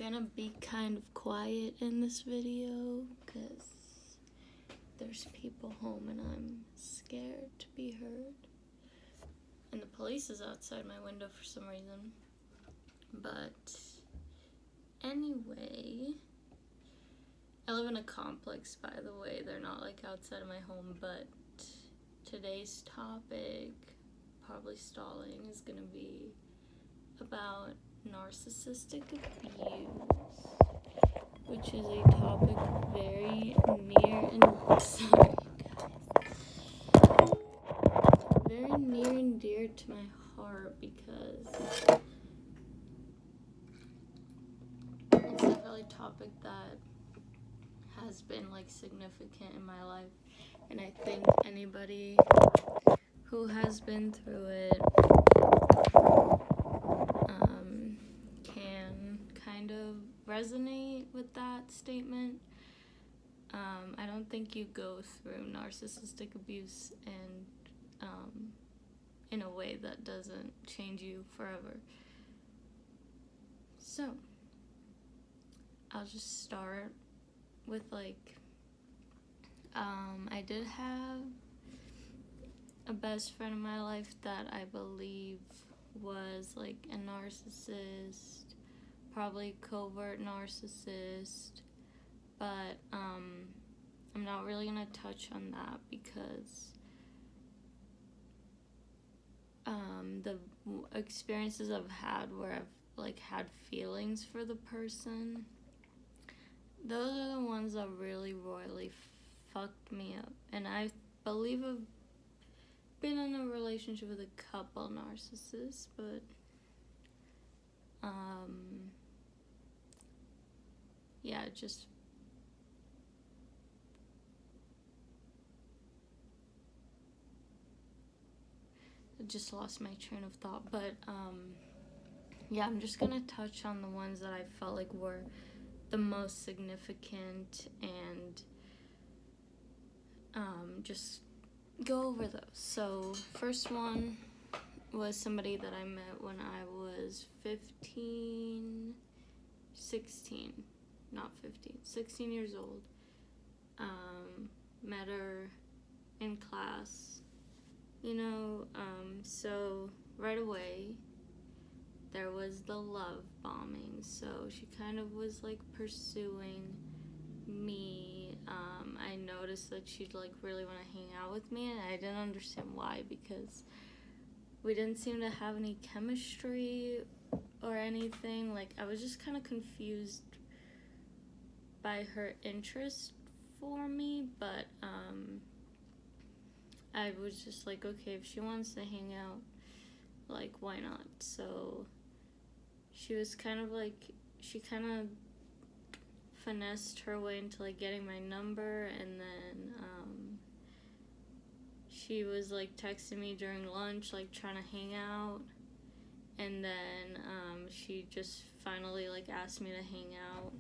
gonna be kind of quiet in this video because there's people home and I'm scared to be heard. And the police is outside my window for some reason. But anyway, I live in a complex, by the way. They're not like outside of my home, but today's topic, probably stalling, is gonna be about narcissistic abuse, which is a topic very near and dear to my heart because it's definitely a topic that has been like significant in my life, and I think anybody who has been through it can kind of resonate with that statement. I don't think you go through narcissistic abuse and in a way that doesn't change you forever. So I'll just start with I did have a best friend in my life that I believe was like a narcissist, probably covert narcissist, but I'm not really gonna touch on that because the experiences I've had where I've like had feelings for the person, those are the ones that really royally fucked me up. And I believe I've been in a relationship with a couple narcissists, but yeah, I just lost my train of thought. But yeah, I'm just gonna touch on the ones that I felt like were the most significant and just go over those. So first one was somebody that I met when I was 16 years old. Met her in class, so right away there was the love bombing. So she kind of was like pursuing me. I noticed that she'd like really want to hang out with me, and I didn't understand why, because we didn't seem to have any chemistry or anything. Like, I was just kind of confused by her interest for me, but I was just like, okay, if she wants to hang out, like, why not? So she was kind of like, she kind of finessed her way into like getting my number, and then she was like texting me during lunch, like trying to hang out, and then she just finally like asked me to hang out.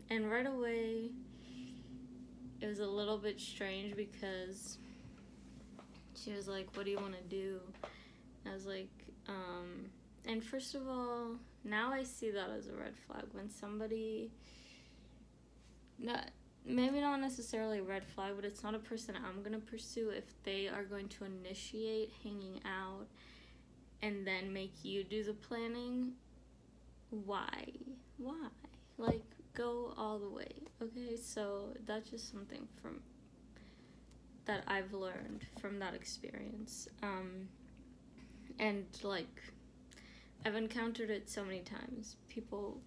And right away it was a little bit strange because she was like, what do you want to do? I was like, and first of all, now I see that as a red flag. When somebody, maybe not necessarily a red flag, but it's not a person I'm going to pursue if they are going to initiate hanging out and then make you do the planning. Why? Like, go all the way, okay? So that's just something that I've learned from that experience. And like, I've encountered it so many times. People,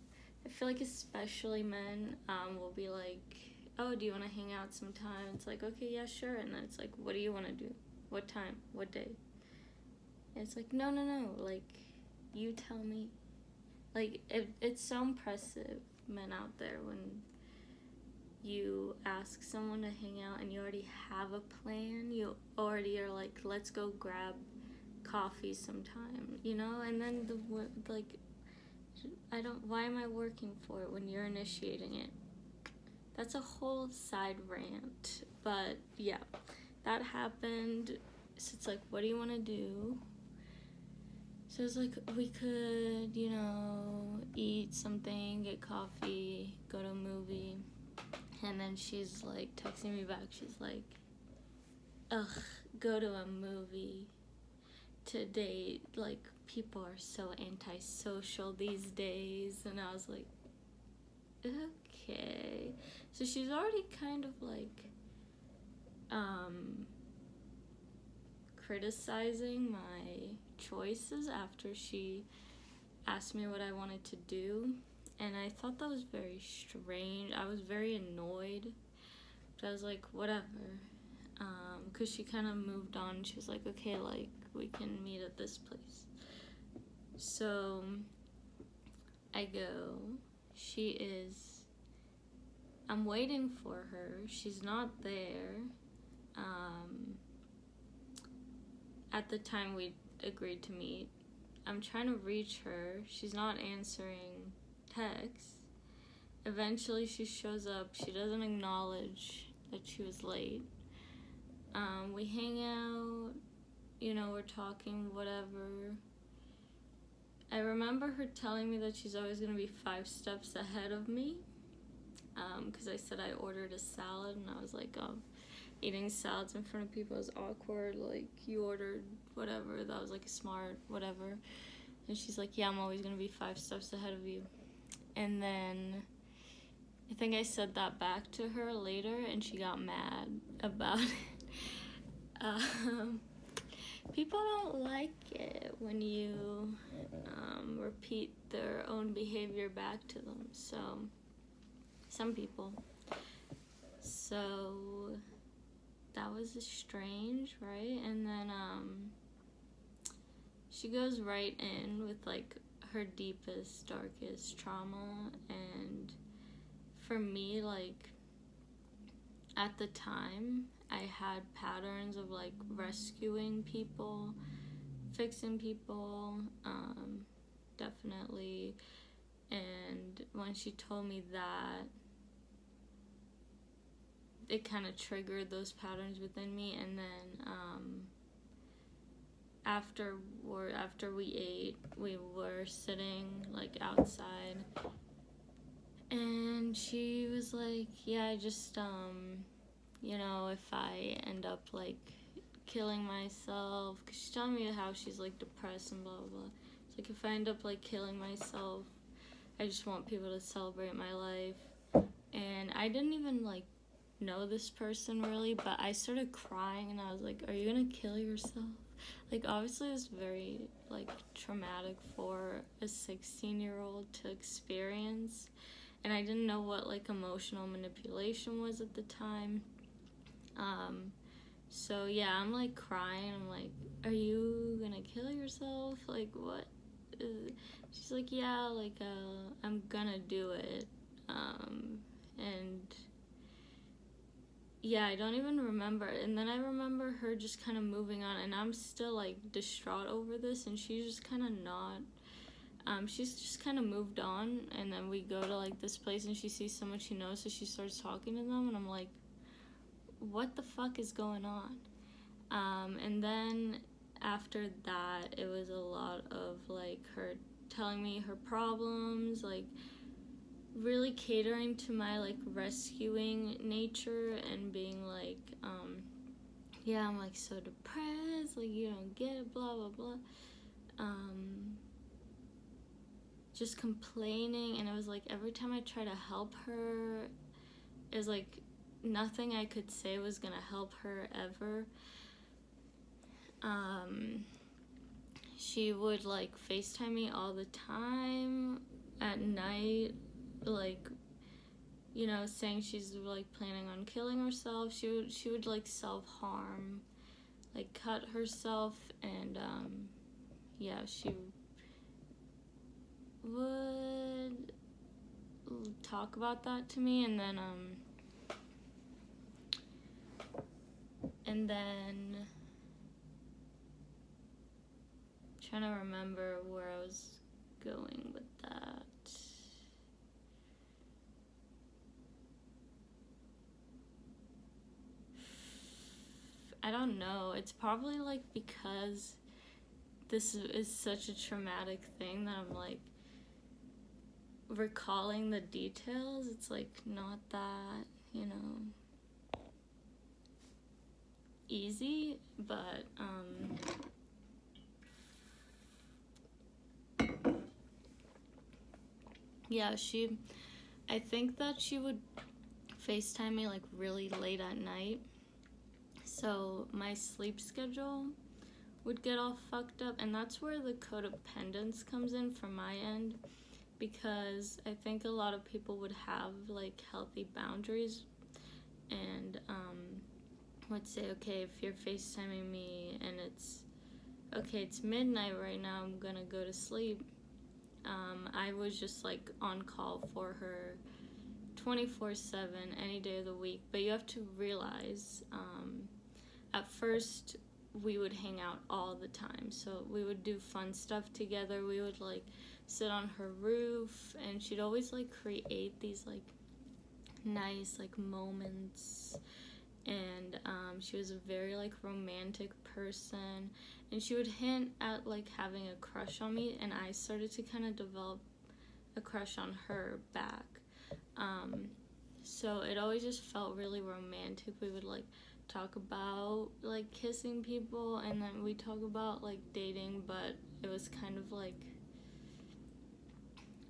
I feel like especially men, will be like, oh, do you want to hang out sometime? It's like, okay, yeah, sure. And then it's like, what do you want to do? What time? What day? And it's like, no, like, you tell me. Like, it's so impressive, men out there, when you ask someone to hang out and you already have a plan. You already are like, let's go grab coffee sometime, and then why am I working for it when you're initiating it? That's a whole side rant. But yeah, that happened. So it's like, what do you want to do? So So it's like, we could, eat something, get coffee, go to a movie. And then she's like texting me back. She's like, ugh, go to a movie to date. Like, people are so antisocial these days. And I was like, okay. So she's already kind of like criticizing my choices after she asked me what I wanted to do. And I thought that was very strange. I was very annoyed. But I was like, whatever. Because she kind of moved on. She was like, okay, like, we can meet at this place. So I go. I'm waiting for her. She's not there. At the time we agreed to meet. I'm trying to reach her. She's not answering texts. Eventually she shows up. She doesn't acknowledge that she was late. We hang out, we're talking, whatever. I remember her telling me that she's always going to be 5 steps ahead of me, because I said I ordered a salad, and I was like, eating salads in front of people is awkward, like, you ordered whatever, that was like a smart whatever. And she's like, yeah, I'm always going to be 5 steps ahead of you. And then I think I said that back to her later, and she got mad about it. People don't like it when you repeat their own behavior back to them. So, some people. So, that was strange, right? And then she goes right in with like her deepest, darkest trauma. And for me, like, at the time, I had patterns of like rescuing people, fixing people, definitely. And when she told me that, it kind of triggered those patterns within me. And then after we ate, we were sitting like outside, and she was like, yeah, I just if I end up like killing myself, because she's telling me how she's like depressed and blah blah blah. It's like, if I end up like killing myself, I just want people to celebrate my life. And I didn't even like know this person really, but I started crying, and I was like, are you gonna kill yourself? Like, obviously it was very like traumatic for a 16-year-old to experience, and I didn't know what like emotional manipulation was at the time. So yeah, I'm like crying. I'm like, are you gonna kill yourself? Like, what? She's like, yeah, like, I'm gonna do it. And yeah, I don't even remember. And then I remember her just kind of moving on, and I'm still like distraught over this, and she's just kind of not. She's just kind of moved on, and then we go to like this place, and she sees someone she knows, so she starts talking to them, and I'm like, what the fuck is going on? And then after that, it was a lot of like her telling me her problems, like really catering to my like rescuing nature, and being like, yeah, I'm like so depressed, like, you don't get it, blah blah blah. Just complaining, and it was like every time I try to help her, it was like nothing I could say was gonna help her ever. She would like FaceTime me all the time at night, like, saying she's like planning on killing herself. She would like self-harm, like cut herself, and yeah, she would talk about that to me. And then trying to remember where I was going with that. I don't know. It's probably like because this is such a traumatic thing that I'm like recalling the details. It's like not that, easy, but yeah, I think that she would FaceTime me like really late at night, so my sleep schedule would get all fucked up, and that's where the codependence comes in from my end, because I think a lot of people would have like healthy boundaries and would say, okay, if you're FaceTiming me and it's midnight right now, I'm gonna go to sleep. I was just like on call for her 24/7 any day of the week. But you have to realize, at first we would hang out all the time, so we would do fun stuff together. We would like sit on her roof, and she'd always like create these like nice like moments, and she was a very like romantic person, and she would hint at like having a crush on me, and I started to kind of develop a crush on her back. So it always just felt really romantic. We would like talk about like kissing people, and then we talk about like dating, but it was kind of like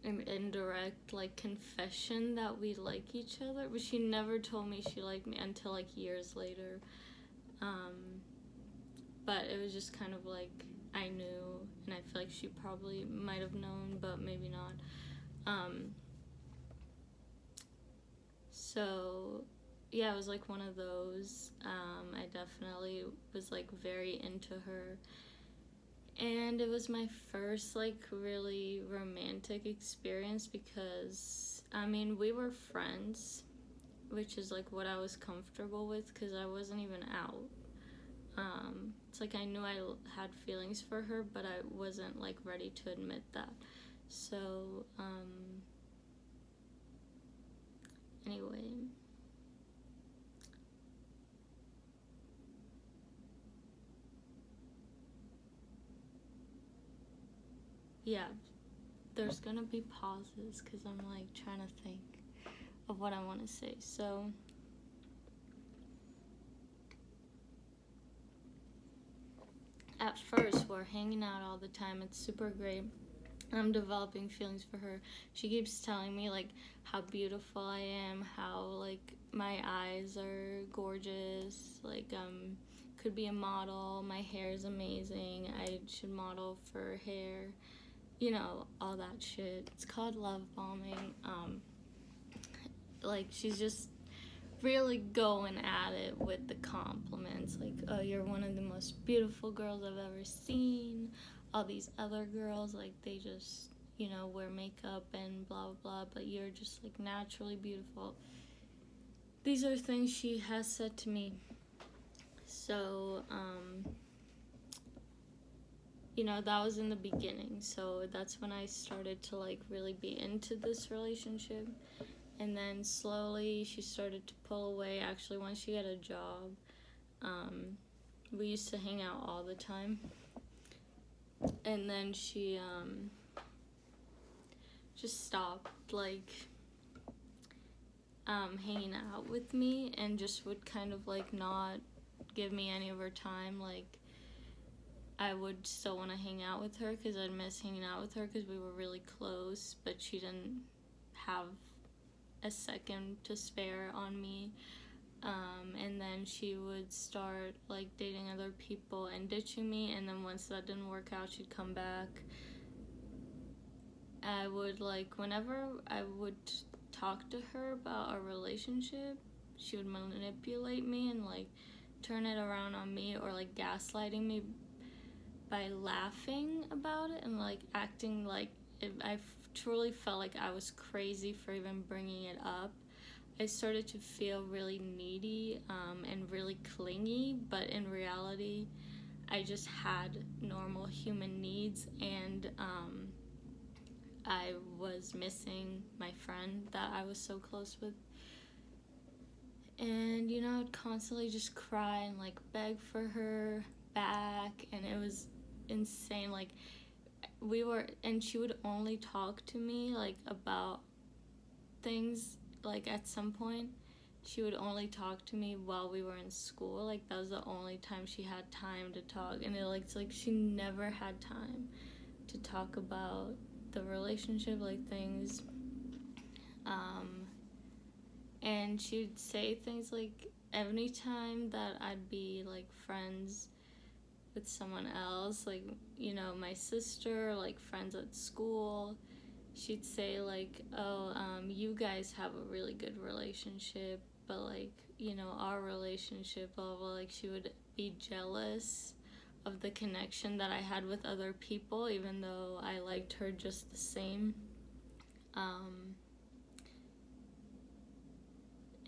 an indirect like confession that we like each other, but she never told me she liked me until like years later. But it was just kind of like I knew, and I feel like she probably might have known, but maybe not. So yeah, it was like one of those. I definitely was like very into her, and it was my first like really romantic experience, because I mean, we were friends, which is like what I was comfortable with, because I wasn't even out. It's like I knew I had feelings for her, but I wasn't like ready to admit that. So anyway, yeah, there's gonna be pauses because I'm like trying to think of what I want to say. So at first we're hanging out all the time. It's super great. I'm developing feelings for her. She keeps telling me like how beautiful I am, how like my eyes are gorgeous, like could be a model, my hair is amazing, I should model for her hair, all that shit. It's called love bombing. Like she's just really going at it with the compliments, like, oh, you're one of the most beautiful girls I've ever seen. All these other girls, like, they just, wear makeup and blah, blah, blah, but you're just, like, naturally beautiful. These are things she has said to me. So, that was in the beginning. So that's when I started to, like, really be into this relationship. And then slowly she started to pull away. Actually, once she got a job, we used to hang out all the time. And then she just stopped, like, hanging out with me, and just would kind of, like, not give me any of her time. Like, I would still want to hang out with her because I'd miss hanging out with her because we were really close, but she didn't have a second to spare on me. And then she would start like dating other people and ditching me, and then once that didn't work out, she'd come back. I would like, whenever I would talk to her about our relationship, she would manipulate me and like turn it around on me, or like gaslighting me by laughing about it and like acting like I truly felt like I was crazy for even bringing it up. I started to feel really needy and really clingy, but in reality, I just had normal human needs, and I was missing my friend that I was so close with. And, I'd constantly just cry and like beg for her back, and it insane. Like, and she would only talk to me, like, about things, like, at some point, she would only talk to me while we were in school. Like, that was the only time she had time to talk, and it's like she never had time to talk about the relationship, like, things, and she would say things like, every time that I'd be, like, friends with someone else, like, you know, my sister, like, friends at school, she'd say, like, oh, you guys have a really good relationship, but, like, you know, our relationship, blah, blah, like, she would be jealous of the connection that I had with other people, even though I liked her just the same.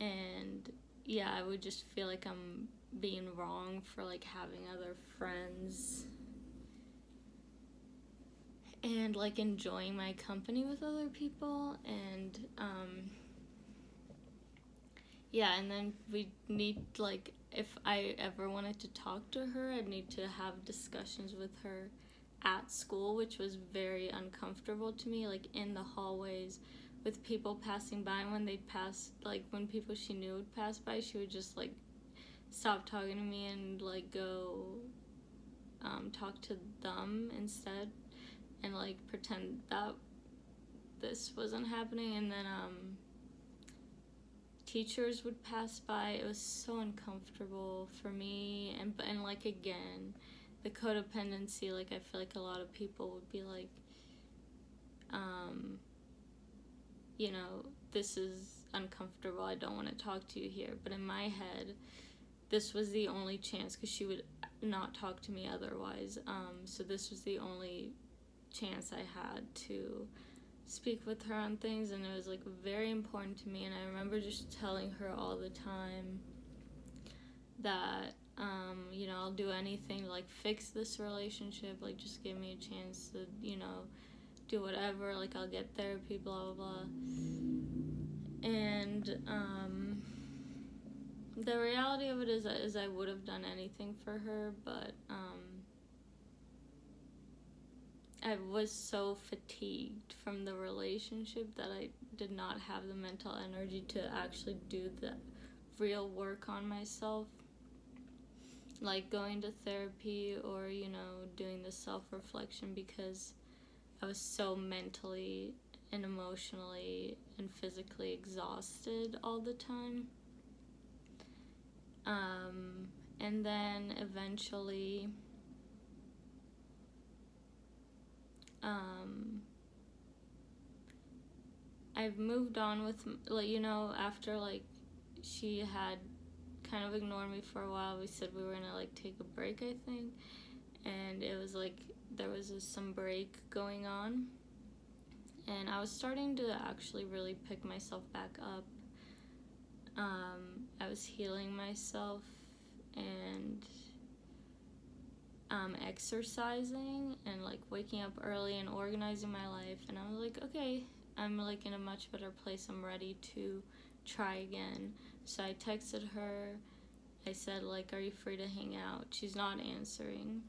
And yeah, I would just feel like I'm being wrong for, like, having other friends and, like, enjoying my company with other people. And yeah, and then we need, like, if I ever wanted to talk to her, I'd need to have discussions with her at school, which was very uncomfortable to me, like, in the hallways with people passing by. And when they'd pass, like, when people she knew would pass by, she would just, like, stop talking to me and, like, go talk to them instead, and, like, pretend that this wasn't happening. And then teachers would pass by. It was so uncomfortable for me. And like, again, the codependency, like, I feel like a lot of people would be like, you know, this is uncomfortable, I don't want to talk to you here. But in my head, this was the only chance, because she would not talk to me otherwise. So this was the only chance I had to speak with her on things, and it was, like, very important to me. And I remember just telling her all the time that, you know, I'll do anything to, like, fix this relationship, like, just give me a chance to, you know, do whatever, like, I'll get therapy, blah, blah, blah. And the reality of it is I would have done anything for her, but I was so fatigued from the relationship that I did not have the mental energy to actually do the real work on myself, like going to therapy or, you know, doing the self-reflection, because I was so mentally and emotionally and physically exhausted all the time. And then eventually, I've moved on with, like, you know, after, like, she had kind of ignored me for a while. We said we were gonna, like, take a break, I think, and it was like there was some break going on, and I was starting to actually really pick myself back up. I was healing myself and exercising and, like, waking up early and organizing my life, and I was like, okay, I'm, like, in a much better place, I'm ready to try again. So I texted her, I said, like, are you free to hang out? She's not answering.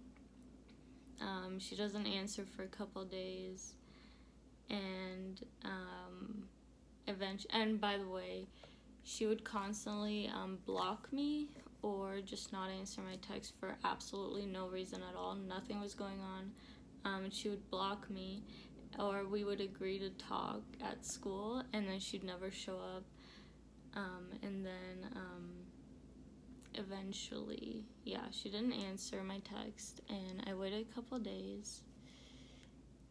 She doesn't answer for a couple days, and and by the way, she would constantly block me or just not answer my text for absolutely no reason at all. Nothing was going on. She would block me, or we would agree to talk at school, and then she'd never show up. And then eventually, yeah, she didn't answer my text, and I waited a couple days,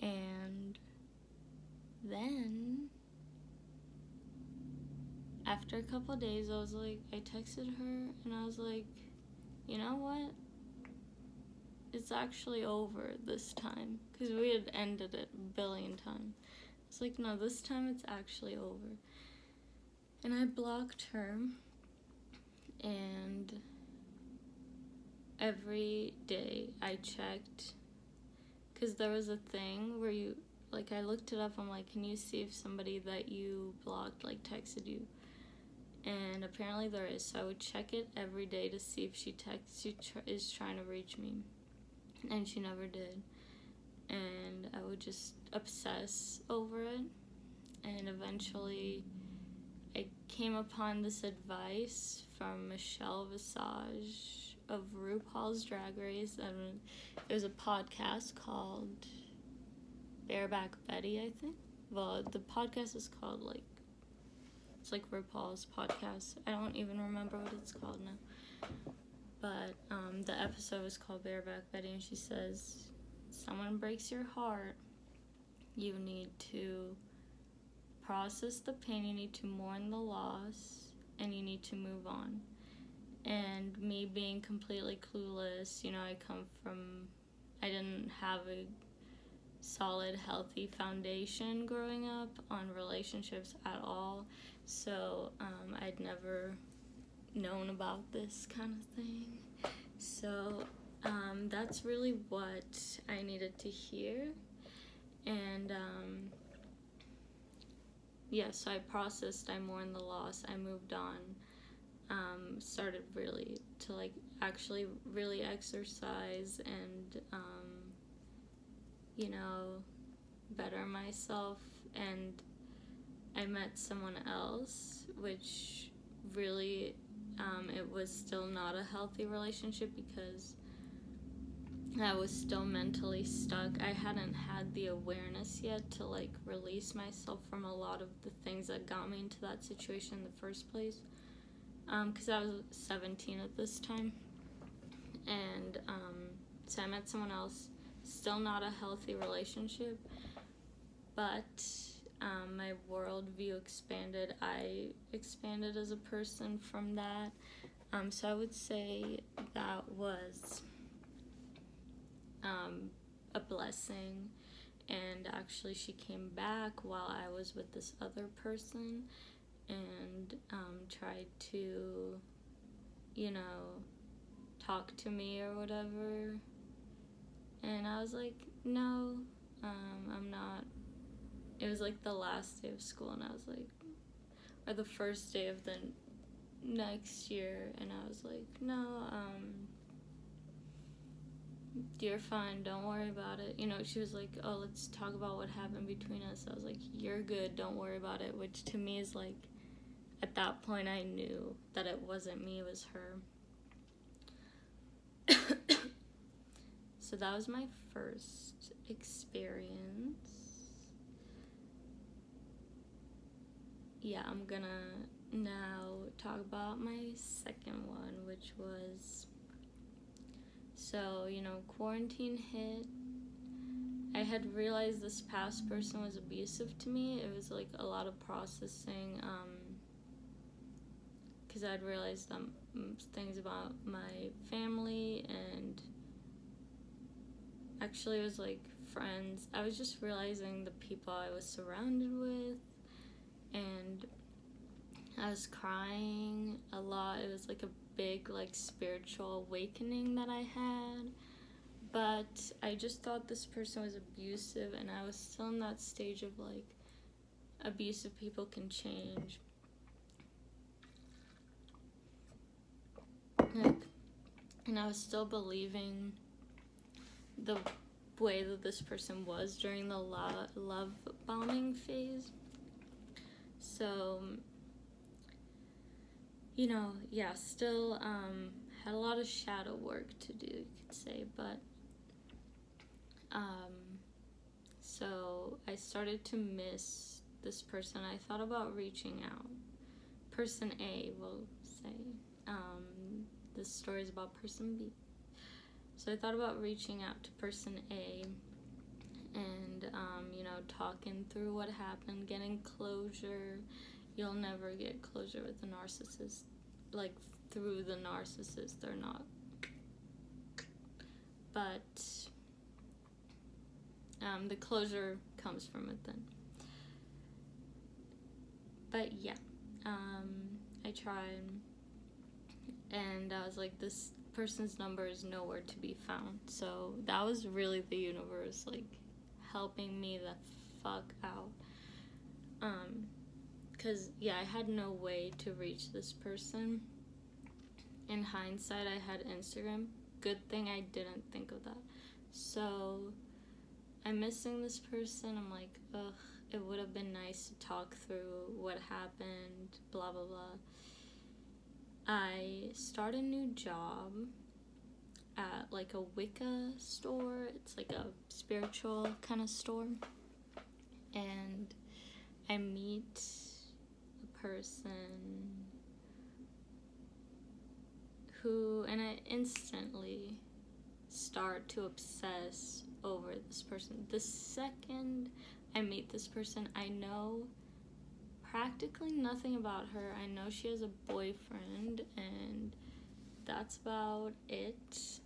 and then after a couple days, I texted her, and I was like, you know what? It's actually over this time, because we had ended it a billion times. It's like, no, this time it's actually over. And I blocked her, and every day I checked, because there was a thing where you, like, I looked it up, I'm like, can you see if somebody that you blocked, like, texted you? And apparently there is, so I would check it every day to see if she is trying to reach me. and she never did. And I would just obsess over it, and eventually I came upon this advice from Michelle Visage of RuPaul's Drag Race, and it was a podcast called Bareback Betty, I think. Well, the podcast is called, like, it's like RuPaul's podcast. I don't even remember what it's called now. But the episode was called Bareback Betty, and she says, someone breaks your heart, you need to process the pain, you need to mourn the loss, and you need to move on. And me being completely clueless, I didn't have a solid, healthy foundation growing up on relationships at all, so I'd never known about this kind of thing. So that's really what I needed to hear. And so I processed, I mourned the loss, I moved on, started really to actually really exercise and better myself. And I met someone else, which really it was still not a healthy relationship because I was still mentally stuck. I hadn't had the awareness yet to release myself from a lot of the things that got me into that situation in the first place, because I was 17 at this time. And so I met someone else, still not a healthy relationship, but my worldview expanded. I expanded as a person from that. So I would say that was a blessing. And actually she came back while I was with this other person and tried to, talk to me or whatever. And I was like, no, I'm not. It was the last day of school, and I was like, or the first day of the next year, and I was like, no, you're fine, don't worry about it. She was like, oh, let's talk about what happened between us. I was like, you're good, don't worry about it, which to me is at that point I knew that it wasn't me, it was her. So that was my first experience. Yeah, I'm gonna now talk about my second one, which was, quarantine hit. I had realized this past person was abusive to me. It was a lot of processing, because I'd realized things about my family, and actually it was friends. I was just realizing the people I was surrounded with, and I was crying a lot. It was a big spiritual awakening that I had, but I just thought this person was abusive, and I was still in that stage of abusive people can change. And I was still believing the way that this person was during the love bombing phase. So, still had a lot of shadow work to do, you could say, but so I started to miss this person. I thought about reaching out. Person A, we'll say. This story is about person B. So I thought about reaching out to person A and, talking through what happened, getting closure. You'll never get closure with a narcissist, through the narcissist, they're not. But the closure comes from within. But yeah, I tried, and I was like, this person's number is nowhere to be found. So that was really the universe helping me the fuck out, because I had no way to reach this person. In hindsight, I had Instagram. Good thing I didn't think of that, So I'm missing this person. I'm like, ugh, it would have been nice to talk through what happened, blah, blah, blah. I start a new job at like a Wicca store. It's like a spiritual kind of store. And I meet a person who, and I instantly start to obsess over this person. The second I meet this person, I know practically nothing about her. I know she has a boyfriend, and that's about it.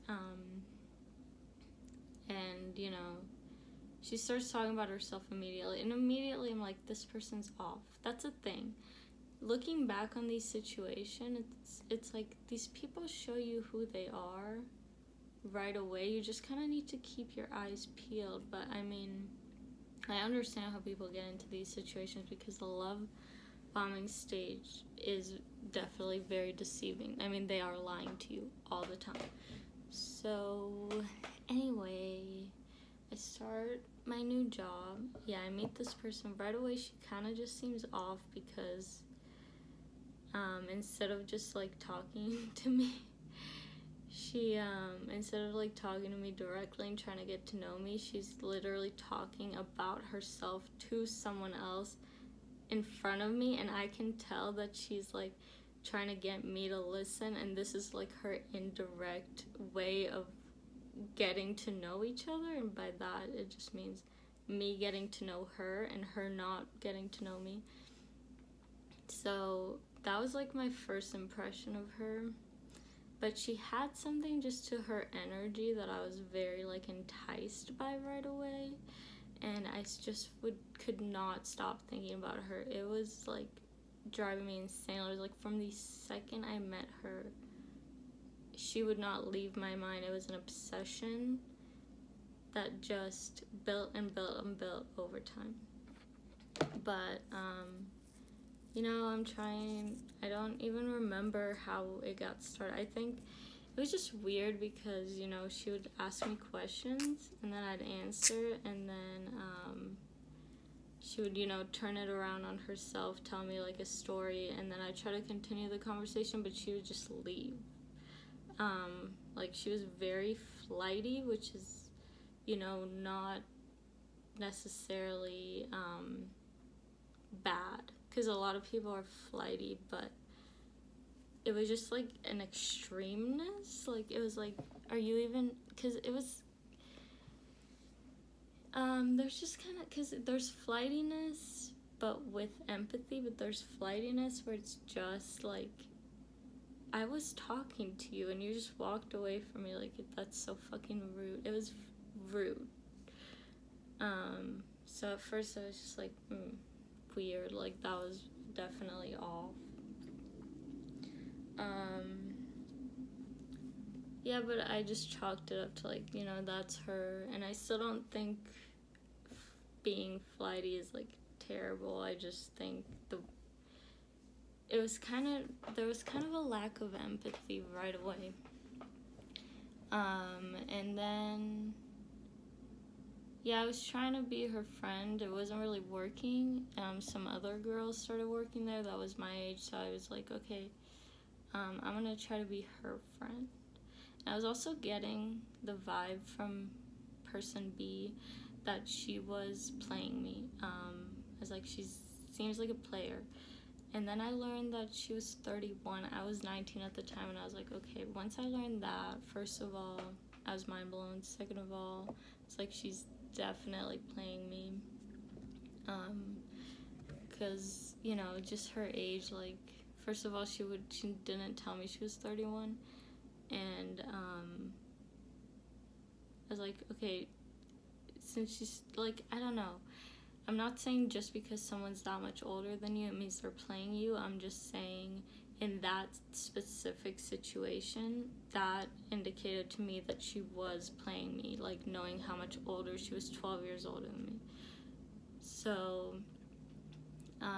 And, you know, she starts talking about herself immediately, and immediately I'm like, this person's off. That's a thing. Looking back on these situations, it's like these people show you who they are right away. You just kind of need to keep your eyes peeled. But I mean, I understand how people get into these situations because the love bombing stage is definitely very deceiving. I mean, they are lying to you all the time. So anyway, I start my new job. Yeah, I meet this person right away. She kind of just seems off because instead of just like talking to me, she instead of like talking to me directly and trying to get to know me, she's literally talking about herself to someone else in front of me, and I can tell that she's like trying to get me to listen, and this is like her indirect way of getting to know each other, and by that it just means me getting to know her and her not getting to know me. So that was like my first impression of her. But she had something just to her energy that I was very like enticed by right away, and I just could not stop thinking about her. It was like driving me insane. It was like from the second I met her, she would not leave my mind. It was an obsession that just built and built and built over time. But you know, I don't even remember how it got started. I think it was just weird because, you know, she would ask me questions and then I'd answer, and then she would, you know, turn it around on herself, tell me like a story, and then I'd try to continue the conversation, but she would just leave. Like, she was very flighty, which is, you know, not necessarily bad, because a lot of people are flighty, but it was just like an extremeness. Like, it was like, are you even, because it was there's just kind of, because there's flightiness but with empathy, but there's flightiness where it's just like, I was talking to you and you just walked away from me. Like, that's so fucking rude. It was rude. So at first I was just like, weird. Like, that was definitely off. Yeah, but I just chalked it up to, like, you know, that's her. And I still don't think being flighty is, like, terrible. I just think there was kind of a lack of empathy right away. And then, yeah, I was trying to be her friend. It wasn't really working. Some other girls started working there that was my age, so I was like, okay, I'm gonna try to be her friend. And I was also getting the vibe from person B that she was playing me. I was like, she seems like a player. And then I learned that she was 31. I was 19 at the time, and I was like, okay, once I learned that, first of all, I was mind blown. Second of all, it's like, she's definitely playing me. Because, you know, just her age, like, first of all, she didn't tell me she was 31. And I was like, okay, since she's, like, I don't know. I'm not saying just because someone's that much older than you, it means they're playing you. I'm just saying in that specific situation, that indicated to me that she was playing me, like, knowing how much older. She was 12 years older than me. So,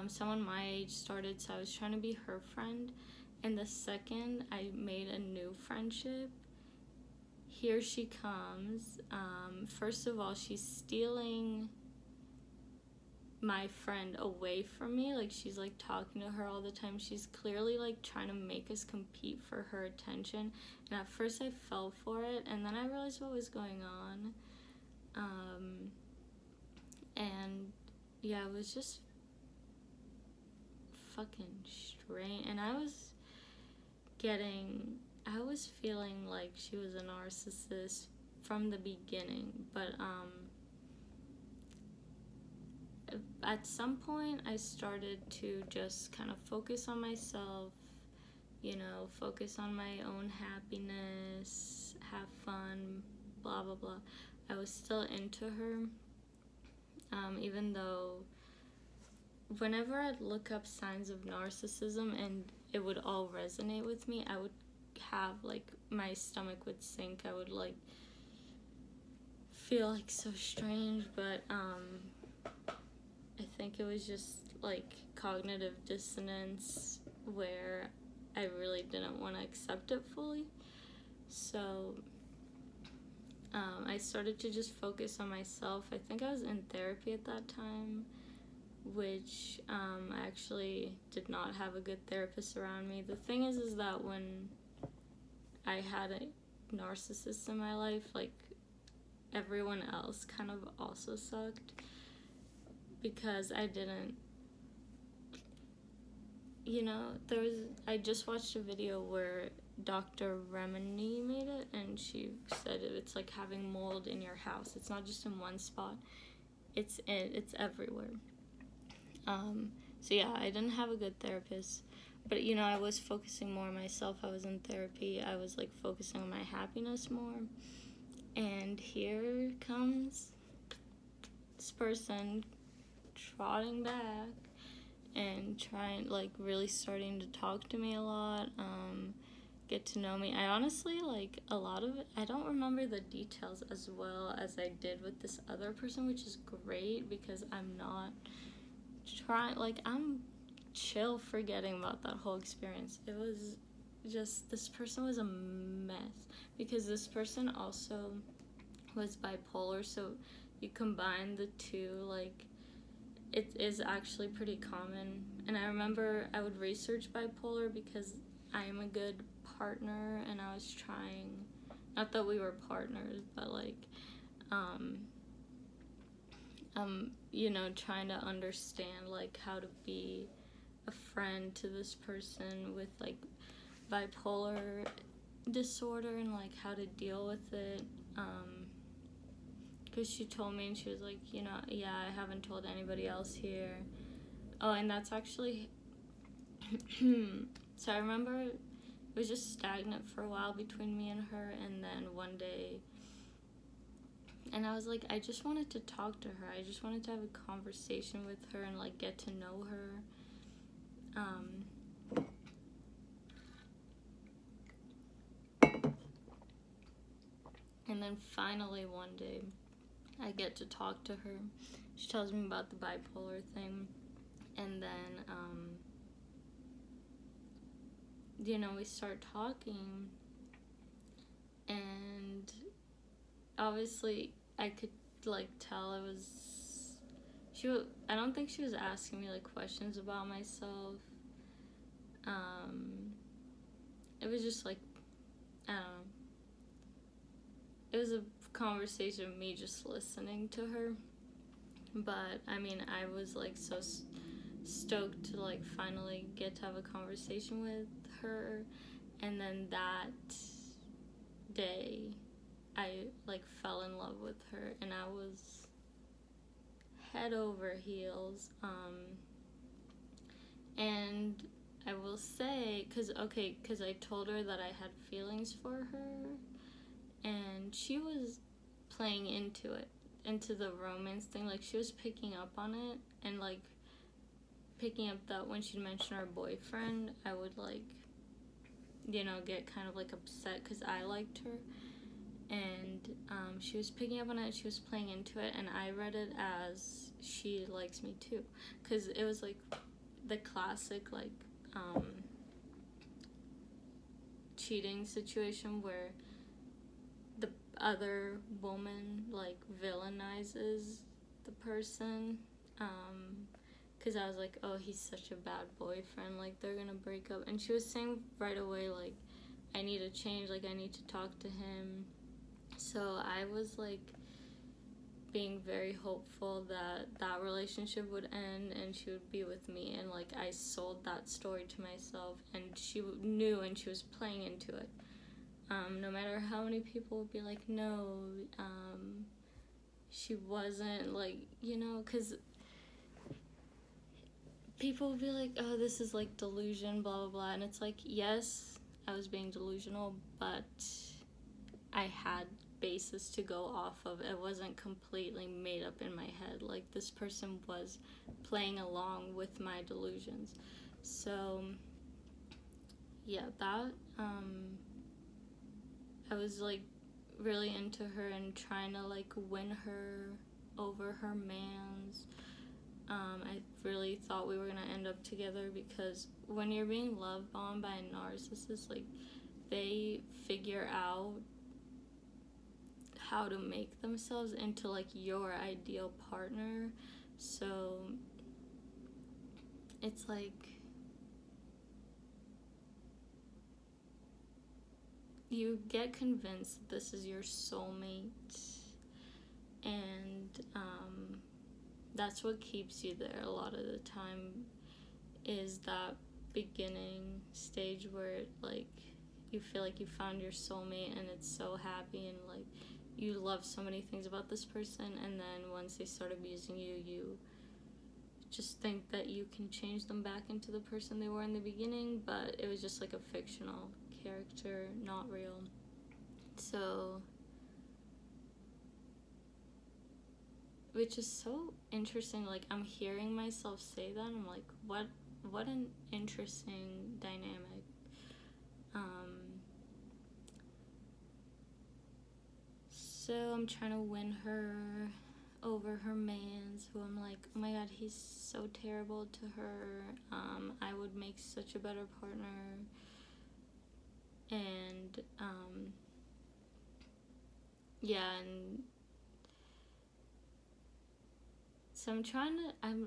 someone my age started, so I was trying to be her friend. And the second I made a new friendship, here she comes. First of all, she's stealing my friend away from me. Like, she's like talking to her all the time. She's clearly like trying to make us compete for her attention. And at first I fell for it, and then I realized what was going on. And yeah, it was just fucking strange. And I was feeling like she was a narcissist from the beginning, but at some point I started to just kind of focus on myself, focus on my own happiness, have fun, blah blah blah. I was still into her, even though whenever I'd look up signs of narcissism and it would all resonate with me, I would have like my stomach would sink. I would like feel like so strange, but I think it was just like cognitive dissonance where I really didn't want to accept it fully. So I started to just focus on myself. I think I was in therapy at that time, which I actually did not have a good therapist around me. The thing is that when I had a narcissist in my life, like, everyone else kind of also sucked, because I didn't, I just watched a video where Dr. Ramini made it, and she said it's like having mold in your house. It's not just in one spot, it's everywhere. So yeah, I didn't have a good therapist, but I was focusing more on myself. I was in therapy. I was like focusing on my happiness more, and here comes this person trotting back and trying, like, really starting to talk to me a lot, get to know me. I honestly, like, a lot of it, I don't remember the details as well as I did with this other person, which is great, because I'm not I'm chill forgetting about that whole experience. It was just, this person was a mess, because this person also was bipolar, so you combine the two, like, it is actually pretty common. And I remember I would research bipolar because I am a good partner, and I was trying, not that we were partners, but like, trying to understand, like, how to be a friend to this person with, like, bipolar disorder, and, like, how to deal with it, because she told me, and she was like, yeah, I haven't told anybody else here. Oh, and that's actually, so I remember it was just stagnant for a while between me and her, and then one day, and I was like, I just wanted to talk to her. I just wanted to have a conversation with her and, like, get to know her. And then finally one day, I get to talk to her. She tells me about the bipolar thing. And then, we start talking. And obviously, I could, like, tell it was... I don't think she was asking me, like, questions about myself. It was just, like, I don't know. It was a conversation of me just listening to her. But, I mean, I was, like, so stoked to, like, finally get to have a conversation with her. And then that day, I, like, fell in love with her. And I was head over heels. And I will say, because I told her that I had feelings for her. And she was playing into the romance thing. Like, she was picking up on it, and, like, picking up that when she'd mention her boyfriend, I would, like, get kind of, like, upset because I liked her. And she was picking up on it, she was playing into it, and I read it as she likes me too. Because it was, like, the classic, like, cheating situation where the other woman, like, villainizes the person, because I was like, oh, he's such a bad boyfriend, like, they're gonna break up. And she was saying right away, like, I need to change, like, I need to talk to him. So I was, like, being very hopeful that that relationship would end and she would be with me. And, like, I sold that story to myself, and she knew, and she was playing into it. No matter how many people would be like, no, she wasn't, like, you know, because people would be like, oh, this is, like, delusion, blah, blah, blah. And it's like, yes, I was being delusional, but I had basis to go off of. It wasn't completely made up in my head. Like, this person was playing along with my delusions. So, yeah, that, I was, like, really into her and trying to, like, win her over her mans. I really thought we were gonna end up together, because when you're being love bombed by a narcissist, like, they figure out how to make themselves into, like, your ideal partner. So it's like you get convinced this is your soulmate, and that's what keeps you there a lot of the time, is that beginning stage where, like, you feel like you found your soulmate and it's so happy, and, like, you love so many things about this person, and then once they start abusing you, you just think that you can change them back into the person they were in the beginning, but it was just, like, a fictional character, not real. So, which is so interesting. Like, I'm hearing myself say that, and I'm like, what an interesting dynamic. So I'm trying to win her over her mans, who I'm like, oh my god, he's so terrible to her. I would make such a better partner. And yeah, and so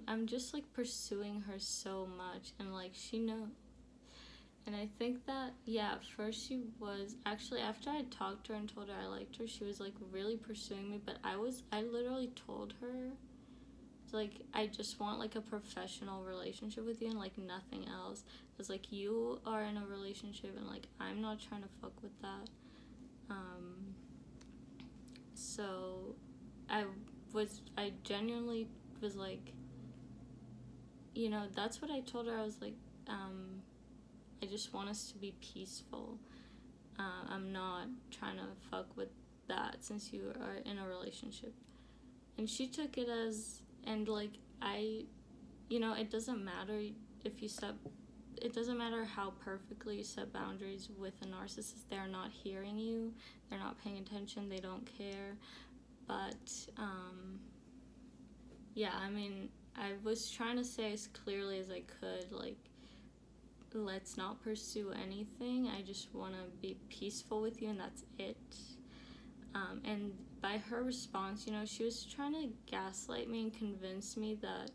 I'm just, like, pursuing her so much, and, like, she knows. And I think that, yeah, at first she was, actually, after I talked to her and told her I liked her, she was, like, really pursuing me, but I literally told her, like, I just want, like, a professional relationship with you, and, like, nothing else. I was like, you are in a relationship, and, like, I'm not trying to fuck with that. So I genuinely was like, you know, that's what I told her. I was like, I just want us to be peaceful. I'm not trying to fuck with that since you are in a relationship. And she took it as, and, like, you know, it doesn't matter if you it doesn't matter how perfectly you set boundaries with a narcissist. They're not hearing you, they're not paying attention, they don't care. But, yeah, I mean, I was trying to say as clearly as I could, like, let's not pursue anything. I just want to be peaceful with you, and that's it. And by her response, you know, she was trying to gaslight me and convince me that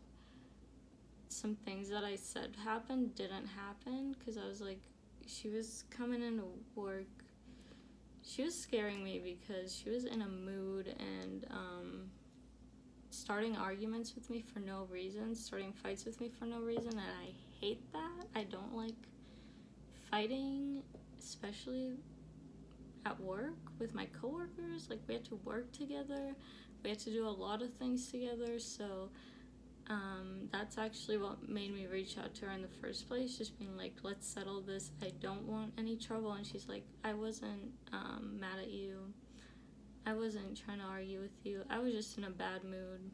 some things that I said happened didn't happen, because I was like, she was coming into work. She was scaring me because she was in a mood and starting arguments with me for no reason, starting fights with me for no reason, and I hate that. I don't like fighting, especially at work with my coworkers. Like, we had to work together, we had to do a lot of things together, so that's actually what made me reach out to her in the first place, just being like, let's settle this, I don't want any trouble. And she's like, I wasn't mad at you, I wasn't trying to argue with you, I was just in a bad mood,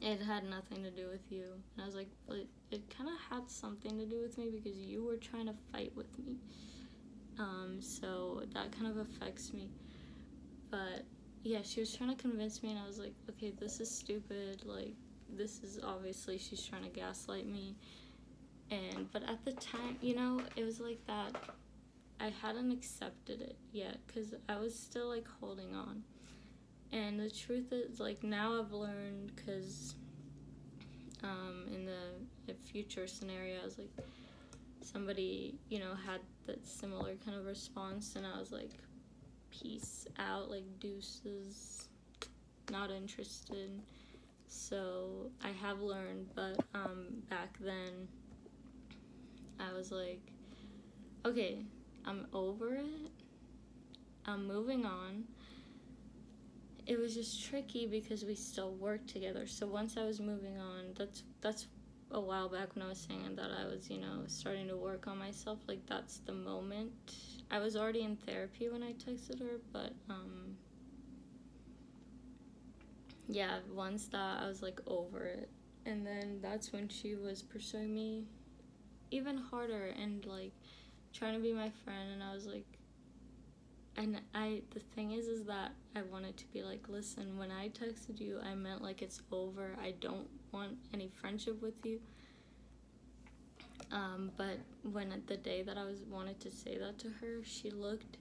it had nothing to do with you. And I was like, but it kind of had something to do with me, because you were trying to fight with me, so that kind of affects me. But yeah, she was trying to convince me, and I was like, okay, this is stupid, like, this is obviously she's trying to gaslight me. But at the time, you know, it was like that, I hadn't accepted it yet because I was still like holding on. And the truth is, like, now I've learned, because in the future scenarios, like, somebody, you know, had that similar kind of response, and I was like, peace out, like, deuces, not interested. So I have learned, but back then I was like, okay, I'm over it, I'm moving on. It was just tricky because we still worked together. So once I was moving on, that's a while back when I was saying that I was, you know, starting to work on myself. Like, that's the moment. I was already in therapy when I texted her, but yeah, once that, I was like over it. And then that's when she was pursuing me even harder and like trying to be my friend. And I was like, and the thing is that I wanted to be like, listen, when I texted you, I meant like it's over. I don't want any friendship with you. But when the day that I wanted to say that to her, she looked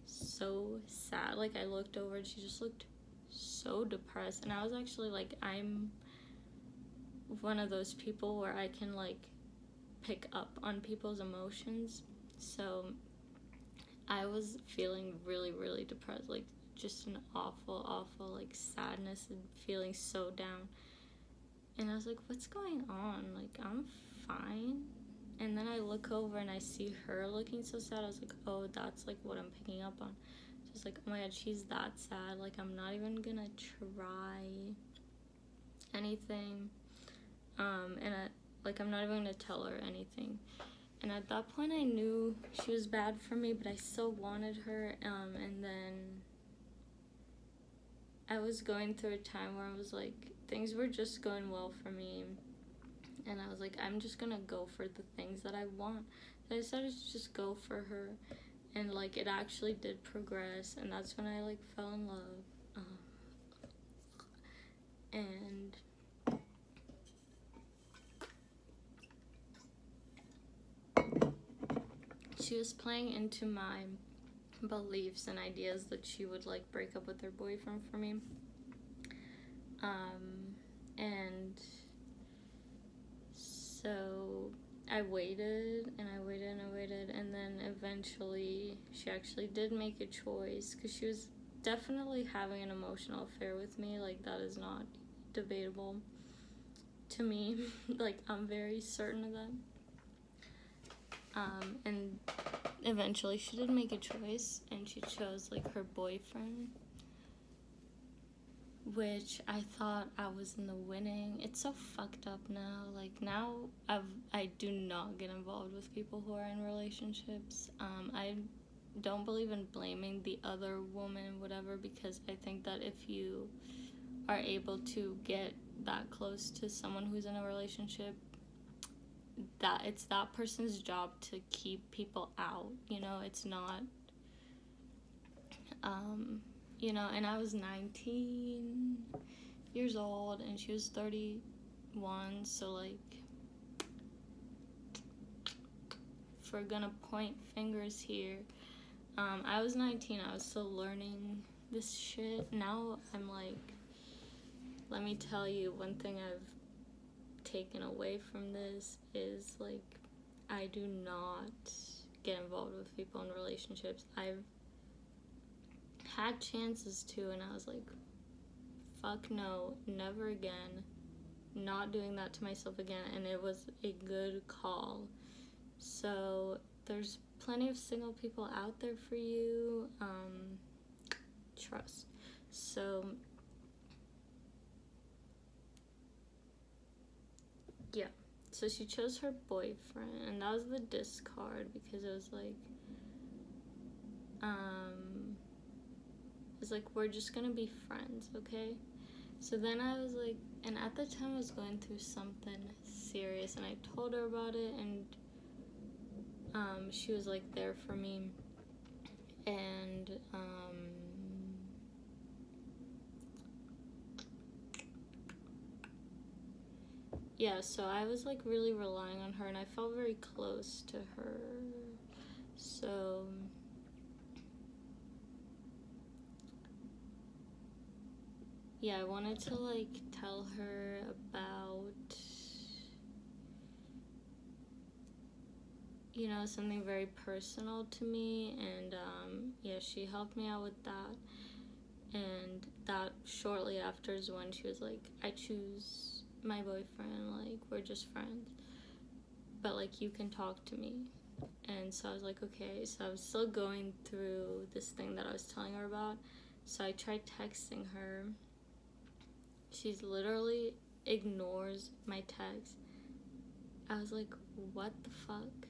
so sad. Like, I looked over and she just looked so depressed. And I was actually like, I'm one of those people where I can like pick up on people's emotions. So I was feeling really, really depressed, like just an awful, like sadness and feeling so down. And I was like, what's going on? Like, I'm fine. And then I look over and I see her looking so sad. I was like, oh, that's like what I'm picking up on. Just like, oh my God, she's that sad. Like, I'm not even gonna try anything. And I'm not even gonna tell her anything. And at that point, I knew she was bad for me, but I still wanted her. And then I was going through a time where I was like, things were just going well for me. And I was like, I'm just gonna go for the things that I want. So I decided to just go for her. And like, it actually did progress. And that's when I like fell in love. And she was playing into my beliefs and ideas that she would like break up with her boyfriend for me. And so I waited and I waited and I waited, and then eventually she actually did make a choice, because she was definitely having an emotional affair with me. Like, that is not debatable to me. Like, I'm very certain of that. And eventually she did make a choice, and she chose like her boyfriend, which I thought I was in the winning. It's so fucked up now. Like, now I do not get involved with people who are in relationships. I don't believe in blaming the other woman, whatever, because I think that if you are able to get that close to someone who's in a relationship, that it's that person's job to keep people out, you know. It's not you know. And I was 19 years old and she was 31, so like, if we're gonna point fingers here, I was 19, I was still learning this shit. Now I'm like, let me tell you, one thing I've taken away from this is like, I do not get involved with people in relationships. I've had chances to, and I was like, fuck no, never again, not doing that to myself again. And it was a good call. So there's plenty of single people out there for you. Trust. So yeah, so she chose her boyfriend, and that was the discard, because it was like, it's like, we're just gonna be friends, okay? So then I was like, and at the time I was going through something serious, and I told her about it, and she was like there for me. And yeah, so I was like really relying on her, and I felt very close to her. So yeah, I wanted to like tell her about, you know, something very personal to me, and yeah, she helped me out with that. And that shortly after is when she was like, I choose my boyfriend, like we're just friends, but like you can talk to me. And so I was like, okay. So I was still going through this thing that I was telling her about, so I tried texting her. She's literally ignores my text. I was like, what the fuck?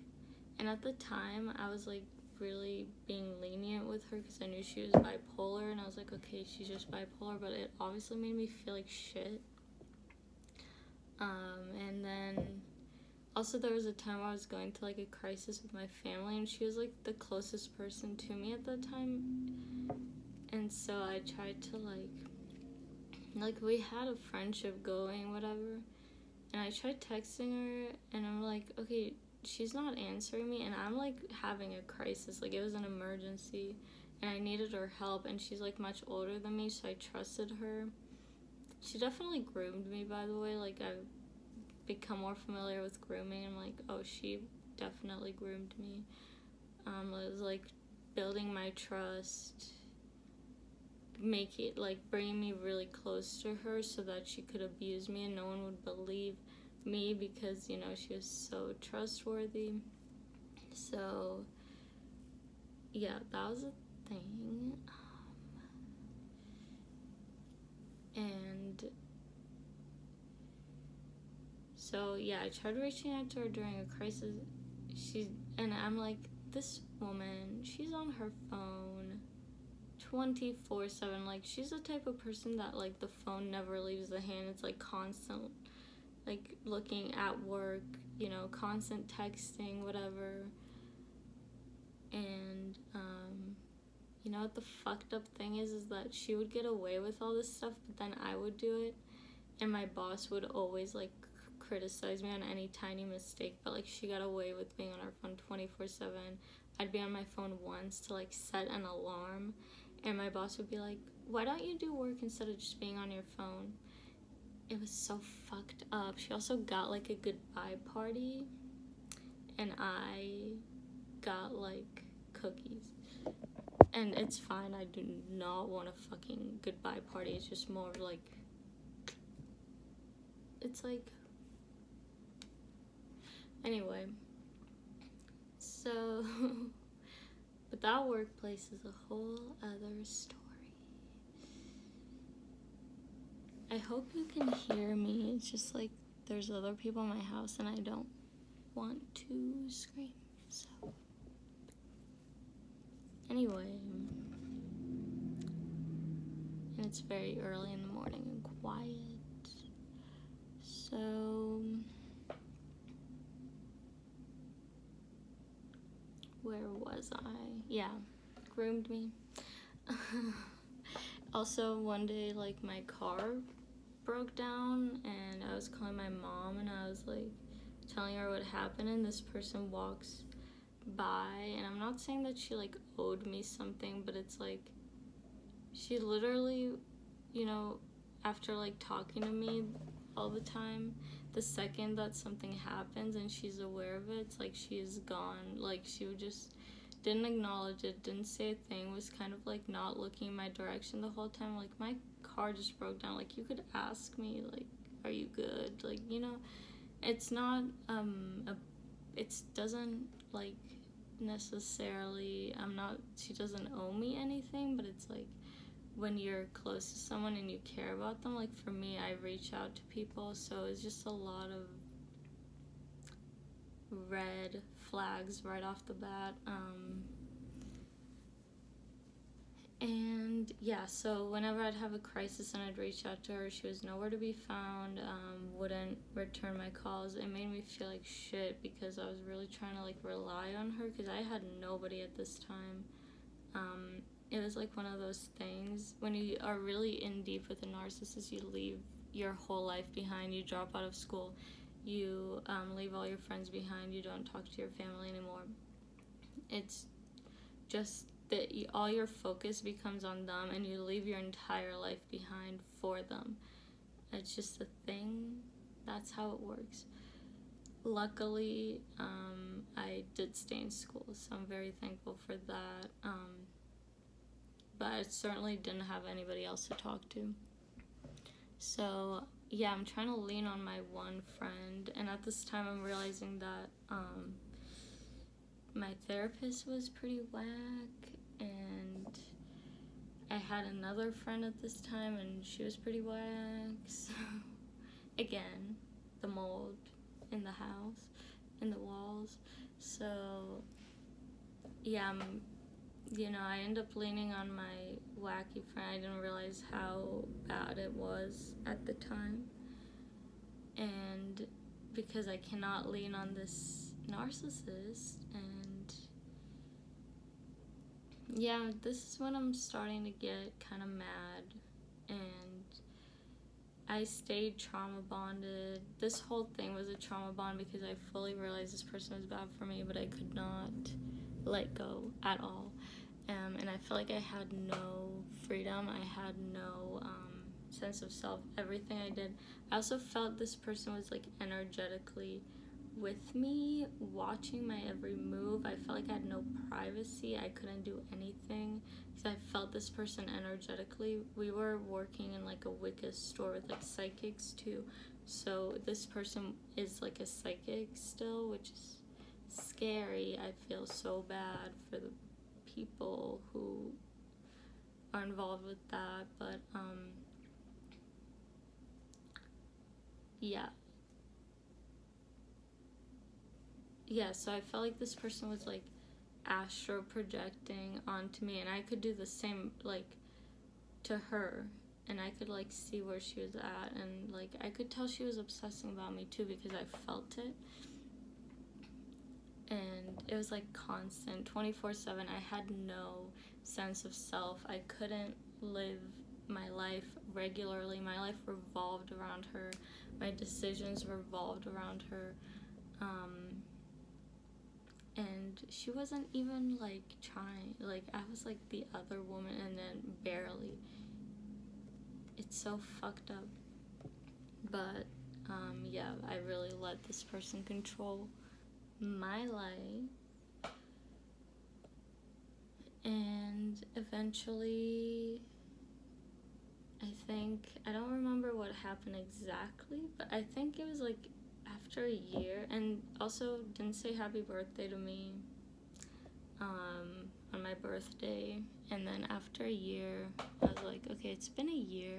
And at the time, I was like really being lenient with her because I knew she was bipolar, and I was like, okay, she's just bipolar, but it obviously made me feel like shit. And then also there was a time where I was going through like a crisis with my family, and she was like the closest person to me at that time. And so I tried to like we had a friendship going, whatever, and I tried texting her, and I'm like, okay, she's not answering me, and I'm like having a crisis, like it was an emergency, and I needed her help, and she's like much older than me, so I trusted her. She definitely groomed me, by the way. Like I've become more familiar with grooming. I'm like, oh, she definitely groomed me. It was like building my trust, make it like bringing me really close to her so that she could abuse me and no one would believe me because, you know, she was so trustworthy. So yeah, that was a thing. And so yeah, I tried reaching out to her during a crisis. And I'm like, this woman, she's on her phone 24/7. Like she's the type of person that like the phone never leaves the hand. It's like constant, like looking at work, you know, constant texting, whatever. And you know what the fucked up thing is that she would get away with all this stuff, but then I would do it, and my boss would always like criticize me on any tiny mistake. But like she got away with being on her phone 24/7. I'd be on my phone once to like set an alarm, and my boss would be like, why don't you do work instead of just being on your phone? It was so fucked up. She also got like a goodbye party, and I got like cookies. And it's fine, I do not want a fucking goodbye party. It's just more like, it's like, anyway. So, but that workplace is a whole other story. I hope you can hear me. It's just like there's other people in my house and I don't want to scream. So, anyway, and it's very early in the morning and quiet. So, where was I? Yeah, groomed me. Also, one day, like, my car broke down, and I was calling my mom, and I was, like, telling her what happened, and this person walks by, and I'm not saying that she, like, owed me something, but it's, like, she literally, you know, after, like, talking to me all the time, the second that something happens and she's aware of it, it's like she's gone. Like, she would just didn't acknowledge it, didn't say a thing, was kind of like not looking in my direction the whole time. Like, my car just broke down. Like, you could ask me, like, are you good? Like, you know, it's not it doesn't like necessarily, she doesn't owe me anything, but it's like when you're close to someone and you care about them, like for me, I reach out to people, so it's just a lot of red flags right off the bat. And yeah, so whenever I'd have a crisis and I'd reach out to her, she was nowhere to be found, wouldn't return my calls. It made me feel like shit because I was really trying to like rely on her because I had nobody at this time. It was like one of those things when you are really in deep with a narcissist, you leave your whole life behind, you drop out of school, you leave all your friends behind, you don't talk to your family anymore. it's just that all your focus becomes on them, and you leave your entire life behind for them. It's just a thing. That's how it works. Luckily, I did stay in school, so I'm very thankful for that. But I certainly didn't have anybody else to talk to. So, yeah, I'm trying to lean on my one friend, and at this time I'm realizing that my therapist was pretty whack, and I had another friend at this time, and she was pretty whack. So, again, the mold in the house, in the walls. So, yeah, I end up leaning on my wacky friend. I didn't realize how bad it was at the time. And because I cannot lean on this narcissist, and yeah, this is when I'm starting to get kind of mad, and I stayed trauma bonded. This whole thing was a trauma bond because I fully realized this person was bad for me, but I could not let go at all. And I felt like I had no freedom. I had no sense of self. Everything I did. I also felt this person was like energetically with me, watching my every move. I felt like I had no privacy. I couldn't do anything because I felt this person energetically. We were working in like a Wicca store with like psychics too. So this person is like a psychic still, which is scary. I feel so bad for the people who are involved with that, but so I felt like this person was like astral projecting onto me, and I could do the same like to her, and I could like see where she was at, and like I could tell she was obsessing about me too because I felt it. And it was like constant 24/7. I had no sense of self. I couldn't live my life regularly. My life revolved around her. My decisions revolved around her. And she wasn't even like trying. Like I was like the other woman, and then barely. It's so fucked up. But I really let this person control my life, and eventually I don't remember what happened exactly, but I think it was like after a year, and also didn't say happy birthday to me on my birthday. And then after a year I was like, okay, it's been a year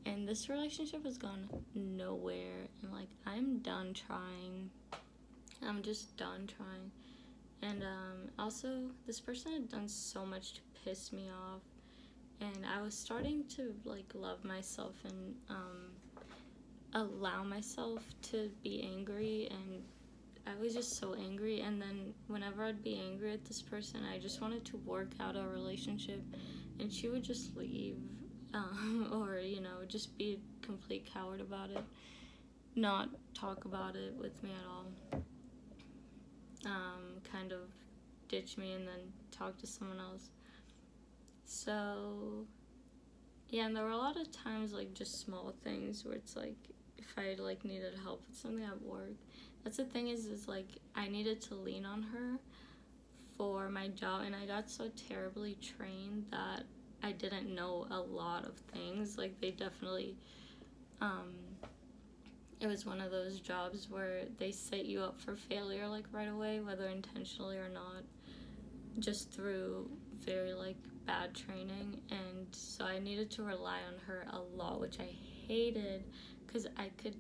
and this relationship has gone nowhere, and like I'm done trying. I'm just done trying. And also, this person had done so much to piss me off, and I was starting to like love myself and allow myself to be angry, and I was just so angry. And then whenever I'd be angry at this person, I just wanted to work out our relationship, and she would just leave, or just be a complete coward about it, not talk about it with me at all. Kind of ditch me and then talk to someone else. So, yeah, and there were a lot of times, like, just small things where it's like, if I, like, needed help with something at work. That's the thing is like, I needed to lean on her for my job, and I got so terribly trained that I didn't know a lot of things. Like, they definitely, it was one of those jobs where they set you up for failure, like, right away, whether intentionally or not, just through very, like, bad training. And so I needed to rely on her a lot, which I hated, because I could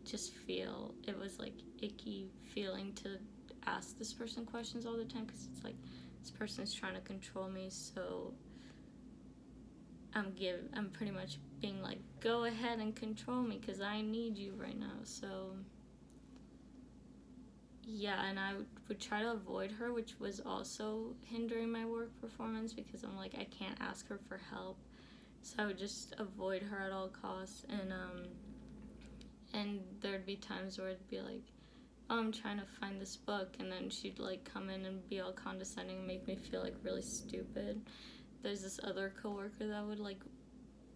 just feel it was, like, icky feeling to ask this person questions all the time, because it's like, this person's trying to control me, so I'm pretty much being like, go ahead and control me because I need you right now. So yeah, and I would try to avoid her, which was also hindering my work performance, because I'm like, I can't ask her for help, so I would just avoid her at all costs. And there'd be times where it'd be like, oh, I'm trying to find this book, and then she'd like come in and be all condescending and make me feel like really stupid. There's this other coworker that would like,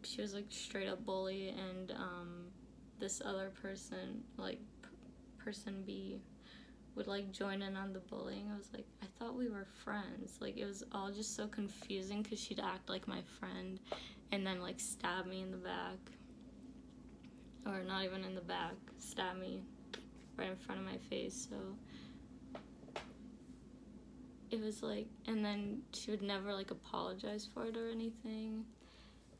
she was like straight up bully, and this other person, like person B, would like join in on the bullying. I was like, I thought we were friends. Like, it was all just so confusing because she'd act like my friend and then like stab me in the back, or not even in the back, stab me right in front of my face. So it was like, and then she would never like apologize for it or anything.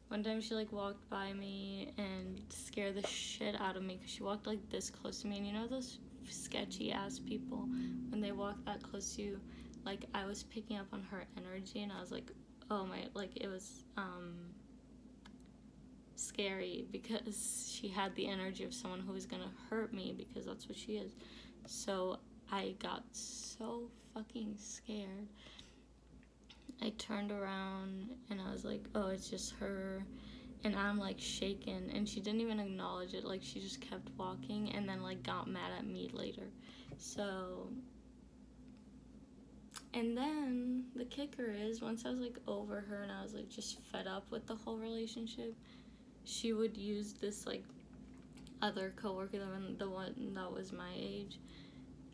One time she like walked by me and scared the shit out of me because she walked like this close to me, and you know those sketchy ass people, when they walk that close to you, like I was picking up on her energy, and I was like, oh my, like it was scary because she had the energy of someone who was gonna hurt me, because that's what she is. So I got so fucking scared. I turned around and I was like, oh, it's just her. And I'm like shaken, and she didn't even acknowledge it. Like, she just kept walking and then like got mad at me later. So, and then the kicker is, once I was like over her and I was like just fed up with the whole relationship, she would use this like other coworker, the one that was my age,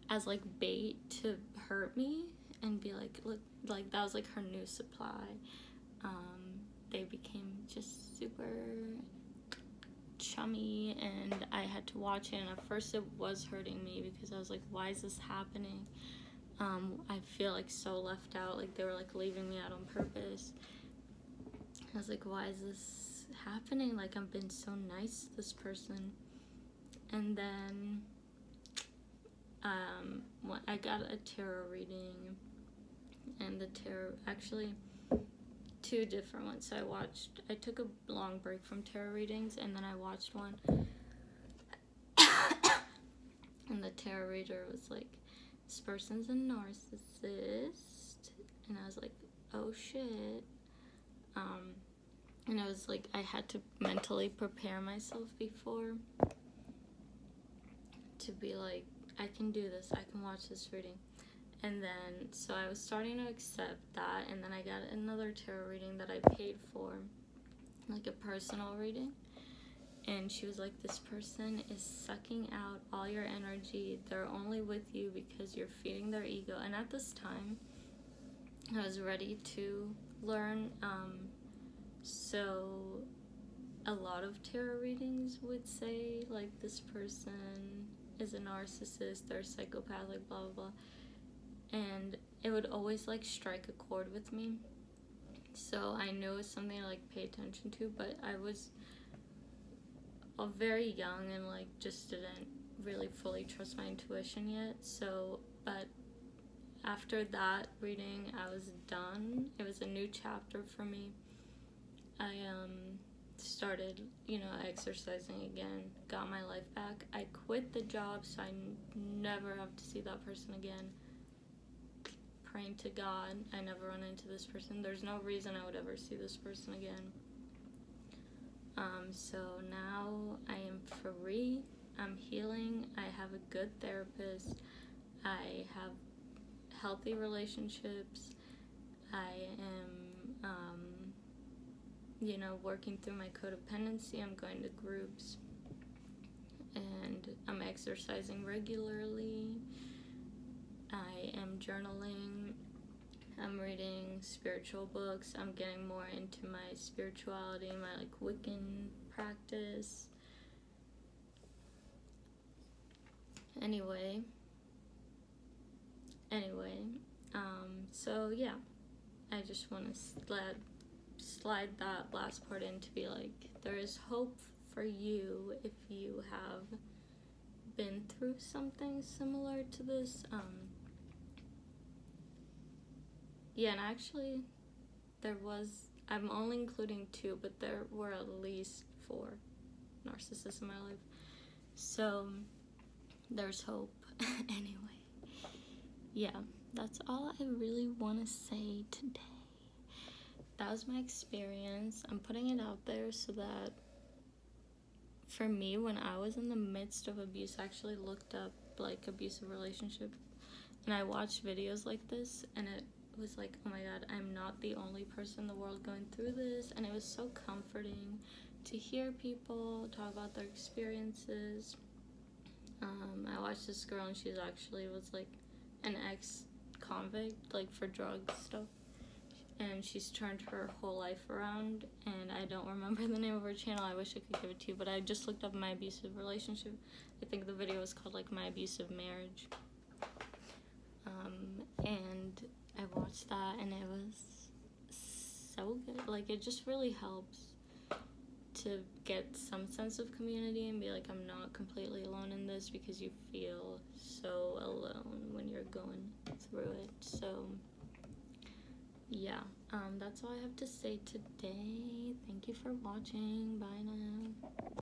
as like bait to hurt me and be like, look, like that was like her new supply. They became just super chummy, and I had to watch it, and at first it was hurting me because I was like, why is this happening? I feel like so left out, like they were like leaving me out on purpose. I was like, why is this happening? Like, I've been so nice to this person. And then I got a tarot reading, and the tarot, actually two different ones. So I took a long break from tarot readings, and then I watched one, and the tarot reader was like, this person's a narcissist, and I was like, oh shit. And I was like, I had to mentally prepare myself before to be like, I can do this, I can watch this reading. And then, so I was starting to accept that, and then I got another tarot reading that I paid for, like a personal reading. And she was like, this person is sucking out all your energy. They're only with you because you're feeding their ego. And at this time, I was ready to learn. So a lot of tarot readings would say, like, this person is a narcissist, they're a psychopath, like, blah, blah, blah. And it would always like strike a chord with me, so I knew it was something to like pay attention to, but I was very young and like just didn't really fully trust my intuition yet. So, but after that reading, I was done. It was a new chapter for me. I started, exercising again, got my life back. I quit the job so I never have to see that person again. Praying to God I never run into this person. There's no reason I would ever see this person again. So now I am free. I'm healing. I have a good therapist. I have healthy relationships. I am, working through my codependency. I'm going to groups. And I'm exercising regularly. I am journaling. I'm reading spiritual books. I'm getting more into my spirituality, my like Wiccan practice. Anyway, so yeah, I just want to slide that last part in to be like, there is hope for you if you have been through something similar to this. Yeah, and actually, I'm only including 2, but there were at least 4 narcissists in my life. So, there's hope. Anyway, yeah, that's all I really want to say today. That was my experience. I'm putting it out there so that, for me, when I was in the midst of abuse, I actually looked up like abusive relationship, and I watched videos like this, and it was like, oh my god, I'm not the only person in the world going through this. And it was so comforting to hear people talk about their experiences. I watched this girl, and she was like an ex-convict, like for drugs stuff, and she's turned her whole life around, and I don't remember the name of her channel. I wish I could give it to you, but I just looked up my abusive relationship. I think the video was called like My Abusive Marriage. And I watched that, and it was so good. Like, it just really helps to get some sense of community and be like, I'm not completely alone in this, because you feel so alone when you're going through it. So yeah, that's all I have to say today. Thank you for watching. Bye now.